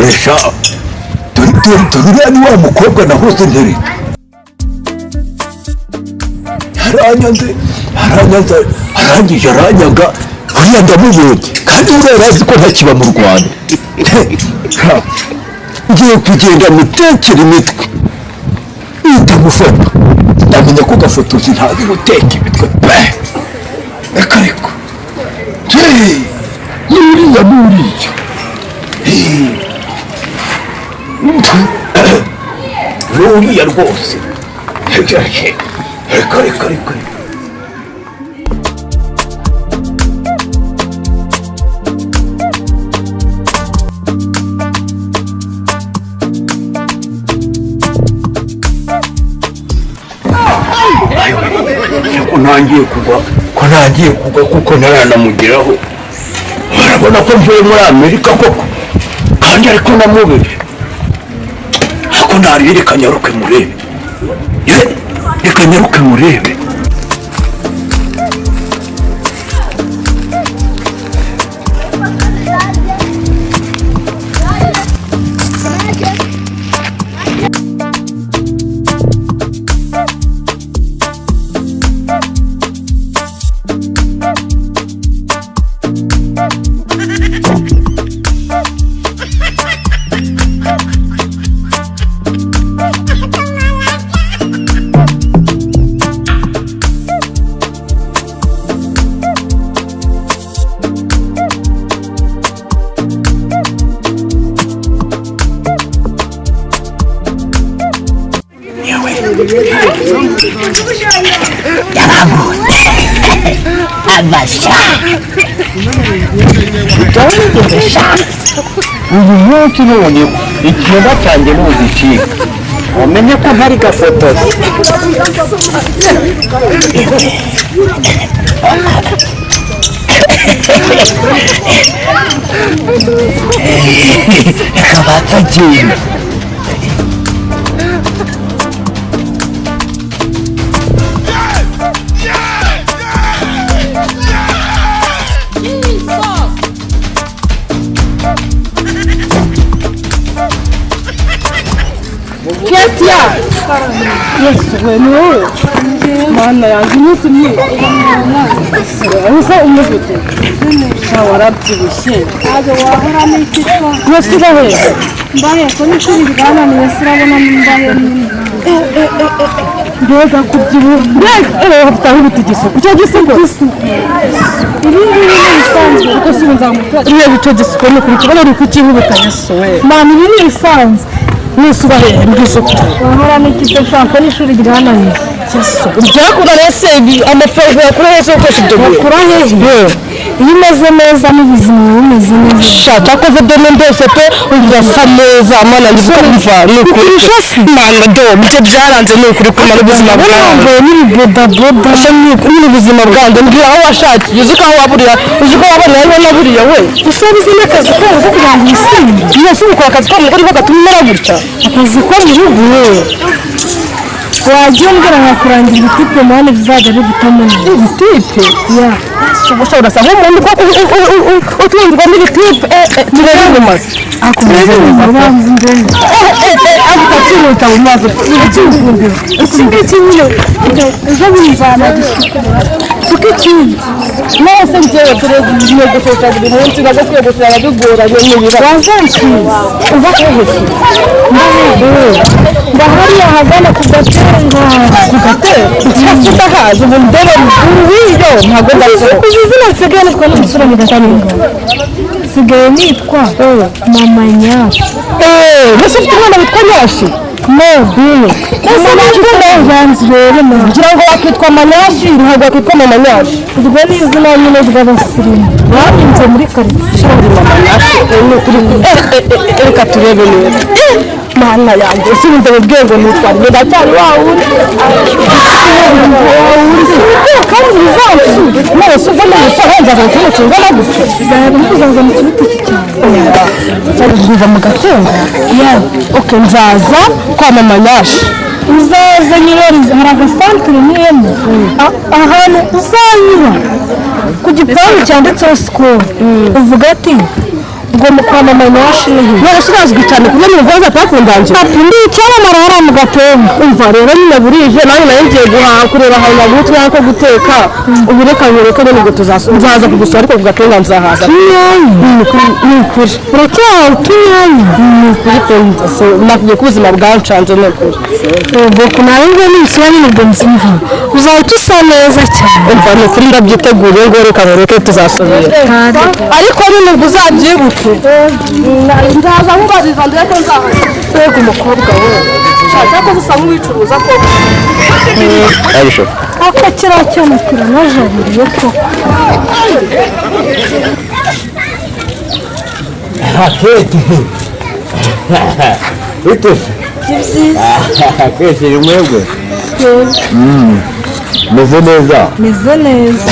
Doresha uriya ni wa mukobwa nahoze nteri arangije aranyaga uriya ndamubonye kandi uriya azi ko ntakiba mu Rwanda ngiye kugenda mutekera imitwe itamufata ndamenya ko gafotozi ntazi guteka imitwe pe reka reka nuriya uriya rwose reka ko ntangiye kugwa kuko ntaranamugeraho urabona ko mvuye muri Amerika koko kandi ariko namubiri ako ntari reka nyaruke murebe abasha utongeresha uyu munsi none ikiba cyanjye n'ugicika umenye ko ntari gafotozi akabatagiye Yesu bueno mana yanjye umunsi mwiza uza umufite warabyibushye wahora n'ikitwa wasiga he mbaye ko n'ishuri ryananiye sirabona mbaye mbega kubyibuha ufitaho ibitigisi icyo gisigo ibi ngibi ni ibisanzwe kuko si nzamuka iriya icyo gisigo ni ukuri kiba ari kukihubuka Yesu we mana ibi ni ibisanzwe Nusuba he mbisoko uhora n'ikise shanko n'ishuri ryananiye Yesu byakura rese amafaranga yakura hese ukoresha ibyo yakura hehe iyo umeze neza n'ubuzima bumeze neza shaka ko vedeme ndetse pe urasa neza mana ndikumva n'ukuri mana do bike byaranze n'ukuri kumara ubuzima bwawe n'ibbodaboda n'ukuri ubuzima bwanjye mbwira aho washakiye uzi ko aho waburiya uzi ko wabona aho naburiya we usabize n'akazi kawe ko kugira ngo usinde iyo si ukora akazi ko muri bagatuma umera gutya akazi ko mu rugo we wagiye umbwira nkakurangira ibitipe mwana bizajya bigutamo ibitipe ya ubusha urasaba umuntu ko utwinjirwa n'ibitipe turebe mu mazi akomeze ubanze imbere akatiruta mu mazi ikindi ikindi ejo bimvana suka ikindi nose njyewe turebe igiye gushaka buri munsi baza kwiyogosha abagoranye n'ibira wazanshira uva kwihuse ndahari ahagana ku gatera cyangwa udahaje ubu ndebe wiyo ntabwo ndazi izina nsigaye nitwa n'umusore mu gataringa nsigaye nitwa mama nyashi mbese ufite umwana witwa nyashi ese ntabwo ubanza rero ngira ngo wakitwa manyashi ntabwo wakitwa mama nyashi urwo ni izina nyine ry'abasirimu bahinze muri karitsiye mama nyashi reka turebe neza mana yanjye usubize mu bwego nitwara ndacyari wawuri kandi bizansu nose ubwo nose ahenzaga ikintu kingana gutyo uzaza mu kibuti cyane uzaza mu gatenga oke nzaza kwa mama nyashi uzaza nyirori hari agasantere niyemo ahantu uzanyura ku gipangu cyanditseho sikoro uvuga ati ugomba kwamamaza imashini none sirazwi cyane kuko mu mvaza pakundanje ndi icyamamara hariya mu Gatenga umva rero nyine burije nanjye nari ngiye guhaha kureba ahantu nagutse ko guteka ubu reka nyine ngo nzaza kugusura ariko ku Gatenga nzahaza ni ukuri uracyaha utunyanya ni ukuri pe nakugiye ku buzima bwancanze ni ukuri ubwo kunarengwa n'isura nyine ubwo nzimva uzahita usa neza cyane umva ni ukuri ndabyiteguye ngo reka nkureke tuzasubira ariko nyine ubwo uzabyibuke nzaza nkubariza ndetse nzahaza twego umukobwa we shaka ko usa nk'uwicuruza ko ariko ako kiriya cyane kiranajabiriye koko Kete. Ito. Kete umwebwe. Meze neza. meze neza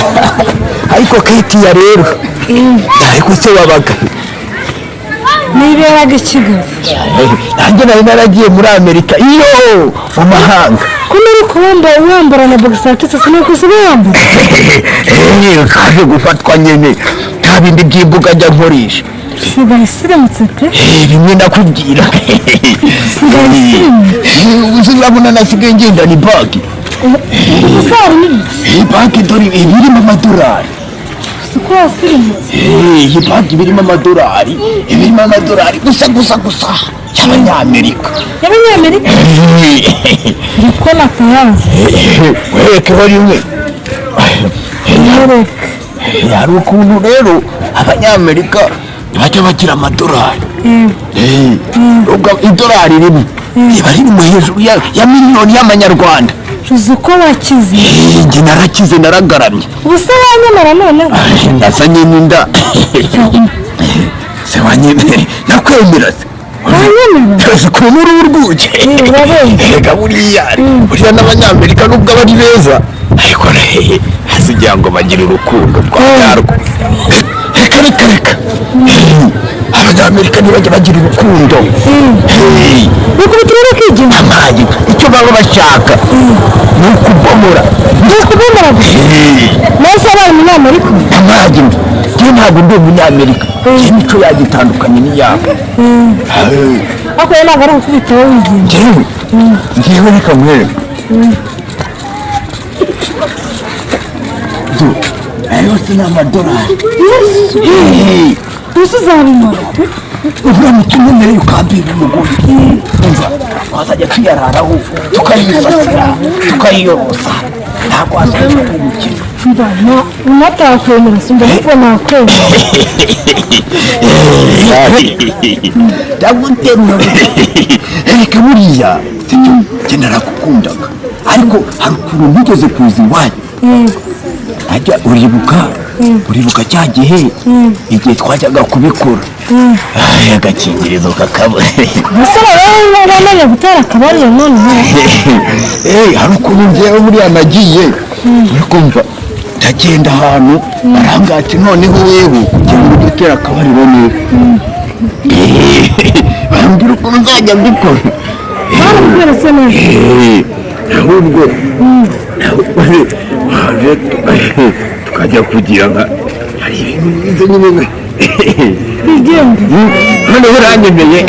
Ariko Kete ya rero. Ariko se wabaga. niberaga i Kigali Nanjye nari naragiye muri Amerika iyo mu mahanga. ko muri kubamba wambara na bogisatisi sinakose wambara Kaje gufatwa nyene. Nta bindi by'imbuga njya nkoresha. sigaye siramutse pe Bimwe nakubwira. sigaye siramutse Uzabona nasigaye ngenda ni bagi. umusare ni Iyi bagi dore irimo amadolari. siko wasirimutse Iyi bagi birimo amadolari. Birimo amadolari gusa. Y'Abanyamerika. y'Abanyamerika niko natayazi Werekeho rimwe. yereka Hari ukuntu rero Abanyamerika bajya bagira amadolari. Ubwo idolari rimwe riba riri mu hejuru ya miliyoni y'amanyarwanda. uzi ko wakize Njye narakize naragaramye. ubuse wanyamara noneho Ndasanye n'inda. Se wanyemere nakwemera se. wanyamara Tuzi ukuntu uri urwuke. Reka buriya n'Abanyamerika nubwo aba ari beza ariko hasigira ngo bagire urukundo rwabo. Reka. Abanyamerika ntibajya bagira urukundo. bakubitira bakigina Amagi icyo baba bashaka ni ukubomora. nese abaye umunyamerika Amagi njye ntabwo ndi umunyamerika. Imico yagitandukanye n'iyabo. ariko rero ntabwo ari ukubitaho wigenga Njyewe reka mwere. Ayo si n'amadolari. gusa uzabimara Uramutse umemereye ukambira umugore. Umva wazajya tuyararaho tukayisasira tukayiyorosa. Ntabwo wazajya kumukina. unatakwemera simba ariko nakwemera Ndaguterura. Reka buriya sibyo njye naragukundaga ariko hari ukuntu ntigeze kuza iwanyu. Ajya uribuka cya gihe igihe twajyaga kubikora agakingirizo kakaba gusa rero bamenye gutera akabariro noneho hari ukuntu njyewe buriya nagiye urikumva ndagenda ahantu barangati noneho wewe kugira ngo ugitera akabariro neza bambwira ukuntu nzajya mbikora barabweretse neza ahubwo tukajya kugira nka hari ibintu bize nyine bigende none uranyemeye